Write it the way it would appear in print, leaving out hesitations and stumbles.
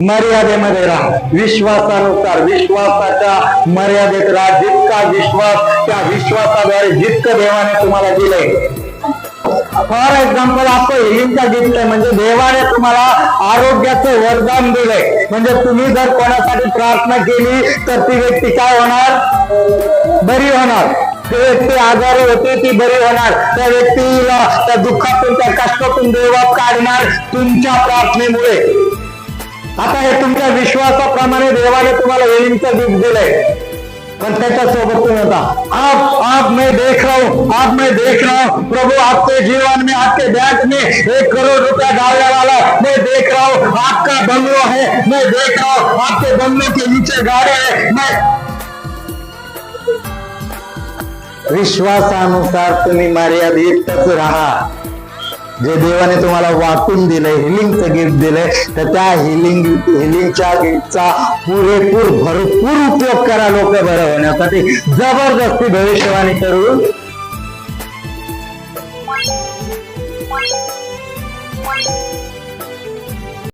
मर्यादेमध्ये राहा, विश्वासानुसार विश्वासाच्या मर्यादेत राहा. जितका विश्वास, त्या विश्वासाद्वारे जितकं देवाने तुम्हाला दिलंय. फॉर एक्झाम्पल आपको हिलिंगचा गिफ्ट आहे, म्हणजे देवाने तुम्हाला आरोग्याचं वरदान दिलंय. म्हणजे तुम्ही जर कोणासाठी प्रार्थना केली तर ती व्यक्ती काय होणार? बरी होणार. ती व्यक्ती आजारी होते ती बरी होणार. त्या व्यक्तीला त्या दुःखातून, त्या कष्टातून देवा काढणार तुमच्या प्रार्थनेमुळे. आता हे तुमच्या विश्वासाप्रमाणे देवाने तुम्हाला हिलिंगचं गिफ्ट दिलंय. पण त्याच्यासोबत तुम्ही होता, आप मैं देख रहा हूँ प्रभु, आपके जीवन में, आपके बैंक में 1 करोड़ रुपया डालने वाला मैं देख रहा हूँ. आपका बंगलो है, मैं देख रहा हूँ. आपके बंगलों के नीचे गाड़ी है. मैं विश्वासानुसार तुम्ही मर्यादितच राहा. जे देवाने तुम्हाला वाटून दिलंय, हिलिंगचं गिफ्ट दिलंय, तर त्या हिलिंगच्या गिफ्टचा पुरेपूर भरपूर उपयोग करा. लोक बरं होण्यासाठी जबरदस्ती भविष्यवाणी करून